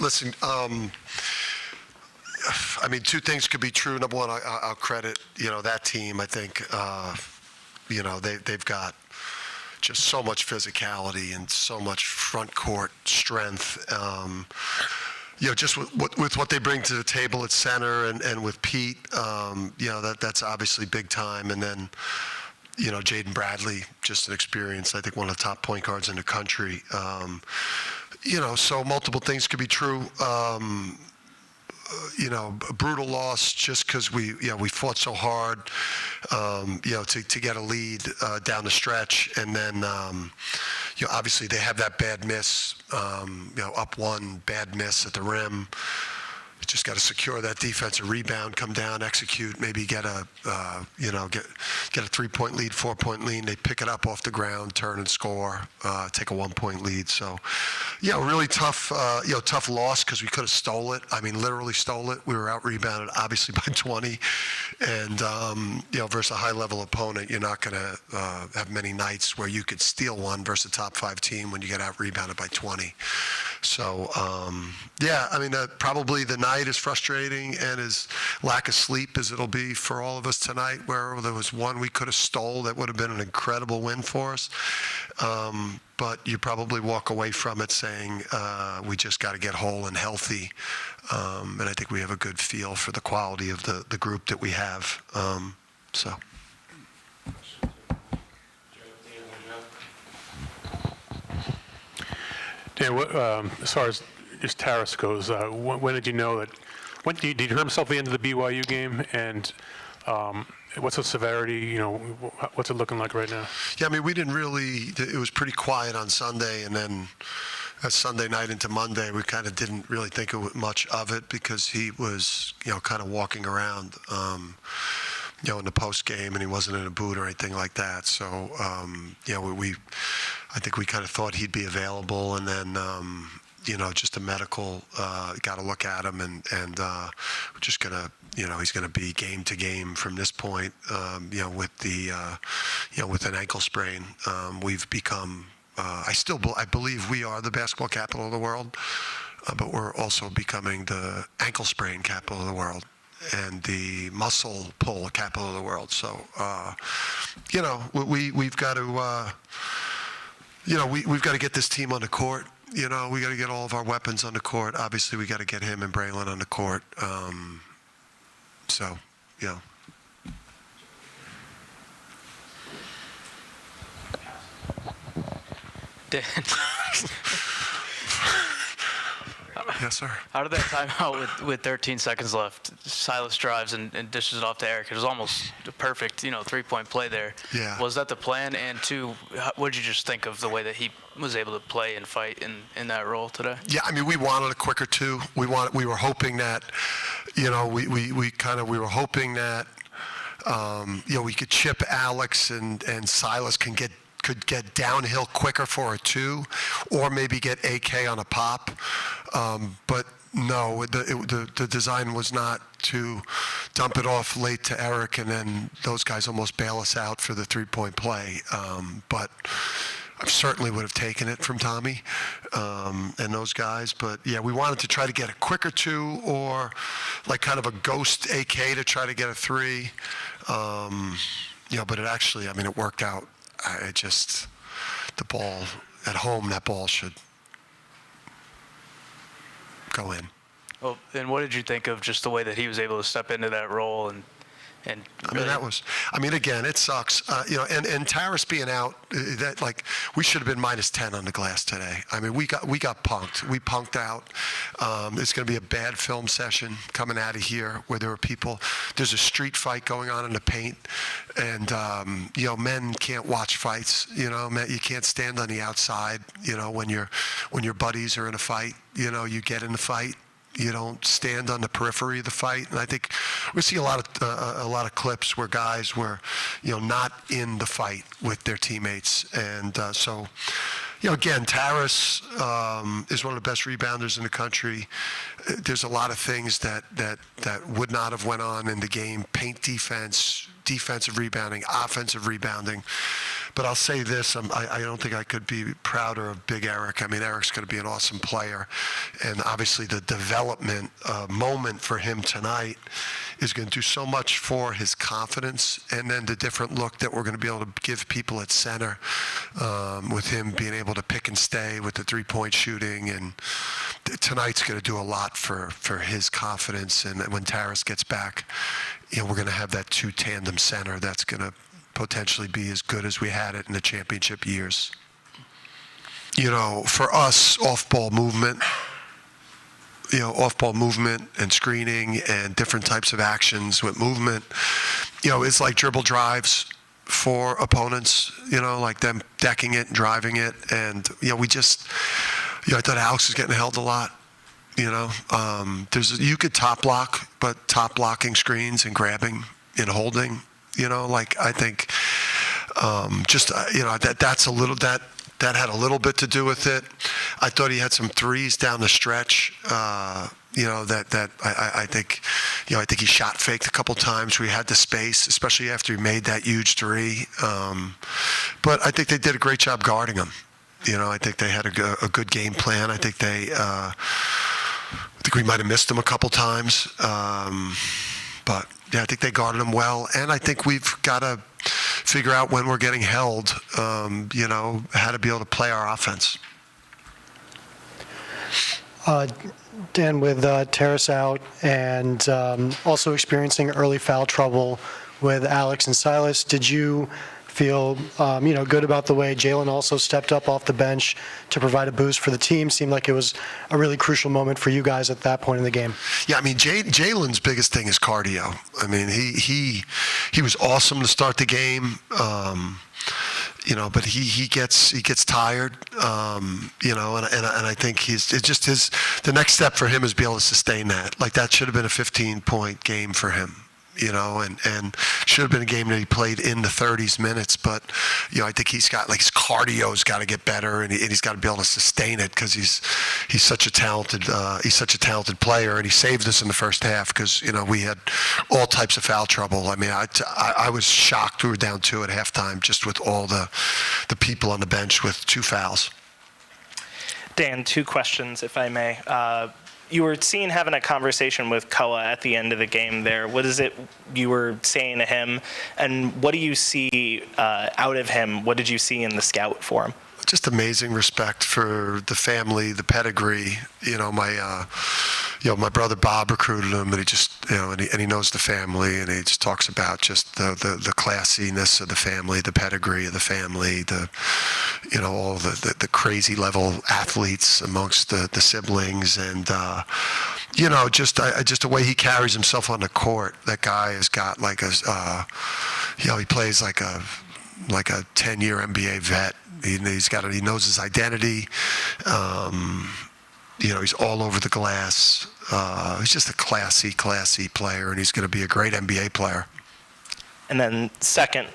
listen, I mean, two things could be true. Number one, I'll credit, that team. I think, they've got just so much physicality and so much front court strength. Just with what they bring to the table at center and with Pete, that's obviously big time. And then, Jaden Bradley, just an experience, I think one of the top point guards in the country. So multiple things could be true. A brutal loss just because we fought so hard, to get a lead down the stretch, and then obviously they have that bad miss, up one, bad miss at the rim. Just got to secure that defensive rebound, come down, execute, maybe get a 3-point lead, 4-point lead. They pick it up off the ground, turn and score, take a 1-point lead. So, really tough, tough loss because we could have stole it. I mean, literally stole it. We were out rebounded, obviously by 20, and versus a high-level opponent, you're not going to have many nights where you could steal one versus a top-5 team when you get out rebounded by 20. So, probably the night is frustrating, and as lack of sleep as it'll be for all of us tonight, where there was one we could have stole that would have been an incredible win for us. But you probably walk away from it saying, we just got to get whole and healthy. And I think we have a good feel for the quality of the group that we have. Dan, as far as just Taras goes, when did you know that? When did you hurt himself at the end of the BYU game? And what's the severity? What's it looking like right now? Yeah, I mean, we didn't really. It was pretty quiet on Sunday, and then Sunday night into Monday, we kind of didn't really think much of it because he was, kind of walking around, in the post game, and he wasn't in a boot or anything like that. So, I think we kind of thought he'd be available, and then, just the medical, got to look at him, and we're just gonna, he's gonna be game to game from this point, with the, with an ankle sprain. We've become, I believe we are the basketball capital of the world, but we're also becoming the ankle sprain capital of the world and the muscle pull capital of the world. So, we've got to, we've got to get this team on the court. We got to get all of our weapons on the court. Obviously, we got to get him and Braylon on the court. Dan, Yes, sir. how did that timeout with 13 seconds left? Silas drives and dishes it off to Eric. It was almost a perfect, 3-point play there. Yeah. Was that the plan? And two, what did you just think of the way that he was able to play and fight in that role today? Yeah, I mean, we wanted a quicker two. We were hoping that, we were hoping that, we could chip Alex and Silas could get downhill quicker for a two, or maybe get AK on a pop. But no, the design was not to dump it off late to Eric and then those guys almost bail us out for the 3-point play. But I certainly would have taken it from Tommy and those guys. But yeah, we wanted to try to get a quicker two, or like kind of a ghost AK to try to get a three. But it actually, it worked out. The ball at home, that ball should go in. Well, and what did you think of just the way that he was able to step into that role and again, it sucks. And Taras being out, we should have been -10 on the glass today. We got punked. We punked out. It's going to be a bad film session coming out of here where there are people. There's a street fight going on in the paint, and men can't watch fights. You can't stand on the outside. When your buddies are in a fight, you get in the fight. You don't stand on the periphery of the fight, and I think we see a lot of clips where guys were, not in the fight with their teammates, and again, Taras is one of the best rebounders in the country. There's a lot of things that would not have went on in the game: paint defense, defensive rebounding, offensive rebounding. But I'll say this, I don't think I could be prouder of Big Eric. I mean, Eric's going to be an awesome player. And obviously the development moment for him tonight is going to do so much for his confidence, and then the different look that we're going to be able to give people at center with him being able to pick and stay with the three-point shooting. And tonight's going to do a lot for his confidence. And when Taras gets back, we're going to have that two tandem center that's going to potentially be as good as we had it in the championship years. For us, off-ball movement and screening and different types of actions with movement, it's like dribble drives for opponents, like them decking it and driving it. And, we just, I thought Alex was getting held a lot. You could top block, but top blocking screens and grabbing and holding, I think that's a little, that had a little bit to do with it. I thought he had some threes down the stretch, I think he shot faked a couple times where he had the space, especially after he made that huge three. But I think they did a great job guarding him. I think they had a good game plan. I think we might have missed him a couple times. But yeah, I think they guarded him well. And I think we've got to figure out when we're getting held, how to be able to play our offense. Dan, with Taras out and also experiencing early foul trouble with Alex and Silas, did you feel good about the way Jalen also stepped up off the bench to provide a boost for the team? Seemed like it was a really crucial moment for you guys at that point in the game. Yeah, I mean, Jalen's biggest thing is cardio. I mean, he was awesome to start the game. But he gets tired, and I think the next step for him is be able to sustain that. Like, that should have been a 15-point game for him, and should have been a game that he played in the 30s minutes. But, I think he's got, his cardio's got to get better, and he's got to be able to sustain it because he's such a talented player, and he saved us in the first half because, we had all types of foul trouble. I mean, I was shocked. We were down 2 at halftime just with all the people on the bench with 2 fouls. Dan, 2 questions, if I may. You were seen having a conversation with Koa at the end of the game there. What is it you were saying to him, and what do you see out of him? What did you see in the scout for him? Just amazing respect for the family, the pedigree. My brother Bob recruited him, and he just, and he knows the family, and he just talks about just the classiness of the family, the pedigree of the family, all the crazy level athletes amongst the siblings, and just the way he carries himself on the court. That guy has got he plays like a 10-year NBA vet. He knows his identity. He's all over the glass. He's just a classy player, and he's going to be a great NBA player. And then second,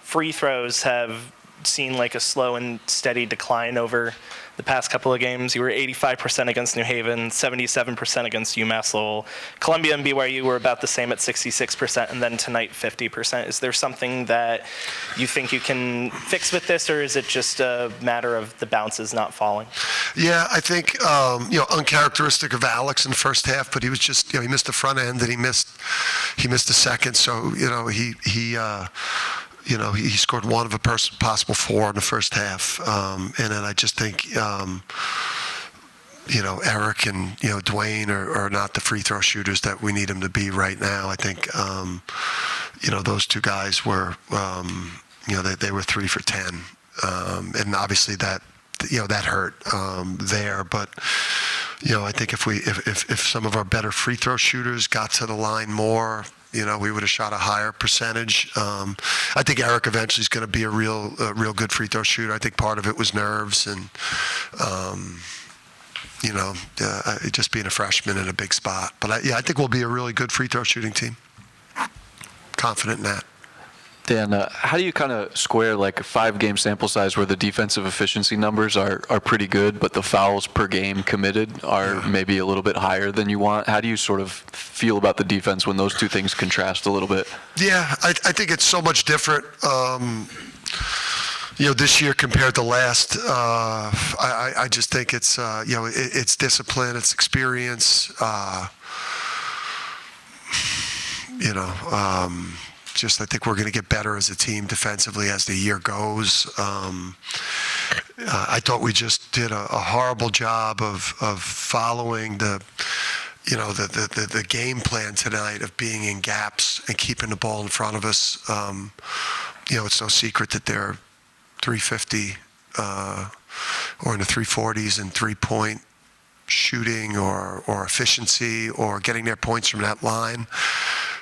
free throws have seen a slow and steady decline over the past couple of games. You were 85% against New Haven, 77% against UMass Lowell. Columbia and BYU were about the same at 66%, and then tonight 50%. Is there something that you think you can fix with this, or is it just a matter of the bounces not falling? Yeah, I think uncharacteristic of Alex in the first half, but he was just he missed the front end and he missed the second, so he scored 1 of a possible 4 in the first half. And then I just think, Eric and, Dwayne are not the free throw shooters that we need them to be right now. I think, those 2 guys were, they were 3 for 10. And obviously that hurt there. But, I think if some of our better free throw shooters got to the line more, we would have shot a higher percentage. I think Eric eventually is going to be a real good free throw shooter. I think part of it was nerves and, just being a freshman in a big spot. But I think we'll be a really good free throw shooting team. Confident in that. Dan, how do you kind of square a 5-game sample size where the defensive efficiency numbers are pretty good, but the fouls per game committed are maybe a little bit higher than you want? How do you sort of feel about the defense when those 2 things contrast a little bit? Yeah, I think it's so much different. this year compared to last, I just think it's, it's discipline, it's experience, just I think we're going to get better as a team defensively as the year goes. I thought we just did a horrible job of following the game plan tonight of being in gaps and keeping the ball in front of us. It's no secret that they're 350 or in the 340s in three-point shooting or efficiency or getting their points from that line.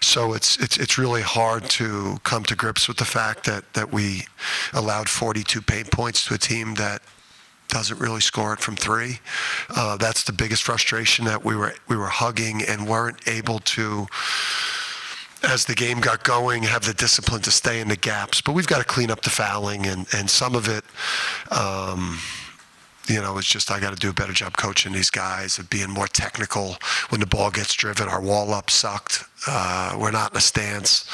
So it's really hard to come to grips with the fact that we allowed 42 paint points to a team that doesn't really score it from three. That's the biggest frustration, that we were hugging and weren't able to, as the game got going, have the discipline to stay in the gaps. But we've got to clean up the fouling, and some of it, it's just I got to do a better job coaching these guys, of being more technical when the ball gets driven. Our wall up sucked. We're not in a stance,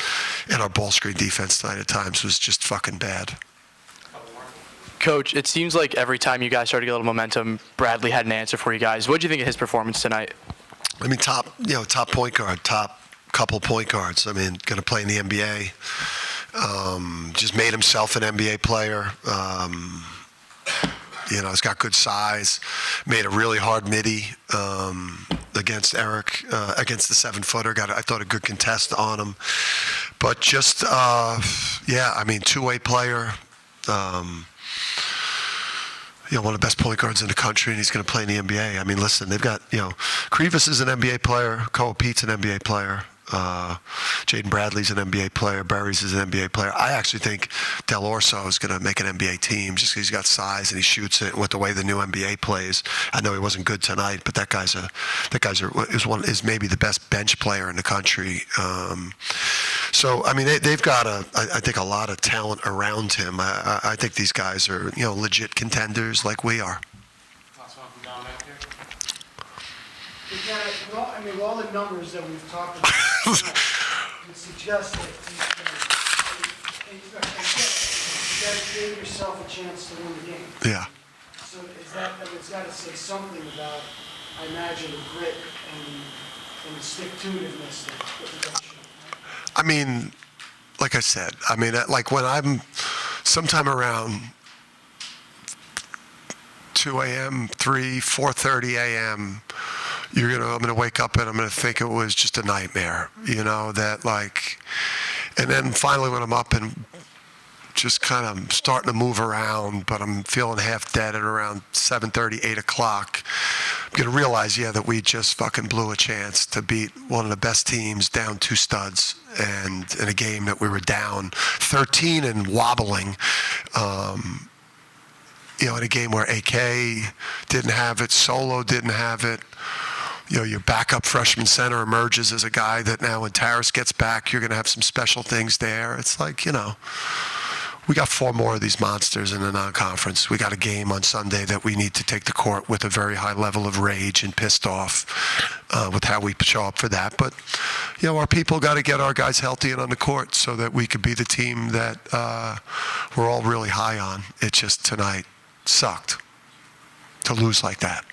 and our ball screen defense tonight at times was just fucking bad. Coach, it seems like every time you guys started to get a little momentum, Bradley had an answer for you guys. What did you think of his performance tonight? I mean, top point guard, top couple point guards. I mean, going to play in the NBA. Just made himself an NBA player. He's got good size. Made a really hard midi against Eric, against the 7-footer. I thought a good contest on him. But just, two-way player. One of the best point guards in the country, and he's going to play in the NBA. I mean, listen, they've got, Krivas is an NBA player. Koa Pete's an NBA player. Jaden Bradley's an NBA player. Berries is an NBA player. I actually think Del Orso is going to make an NBA team just because he's got size and he shoots it with the way the new NBA plays. I know he wasn't good tonight, but that guy's is maybe the best bench player in the country. So I mean, they've got I think a lot of talent around him. I think these guys are legit contenders like we are. With all the numbers that we've talked about, would suggest that you gave yourself a chance to win the game. Yeah. So it's got to say something about, I imagine, the grit and the stick-to-itiveness that you got shown. I mean, like I said, like when I'm sometime around 2 a.m., 3, 4:30 a.m., I'm gonna wake up and I'm gonna think it was just a nightmare, that like, and then finally when I'm up and just kind of starting to move around, but I'm feeling half dead at around 7:30, 8 o'clock, I'm gonna realize, that we just fucking blew a chance to beat one of the best teams down 2 studs, and in a game that we were down 13 and wobbling. In a game where AK didn't have it, Solo didn't have it. Your backup freshman center emerges as a guy that now when Taras gets back, you're going to have some special things there. It's like, we got 4 more of these monsters in the non-conference. We got a game on Sunday that we need to take to court with a very high level of rage and pissed off with how we show up for that. But, our people got to get our guys healthy and on the court so that we could be the team that we're all really high on. It just tonight sucked to lose like that.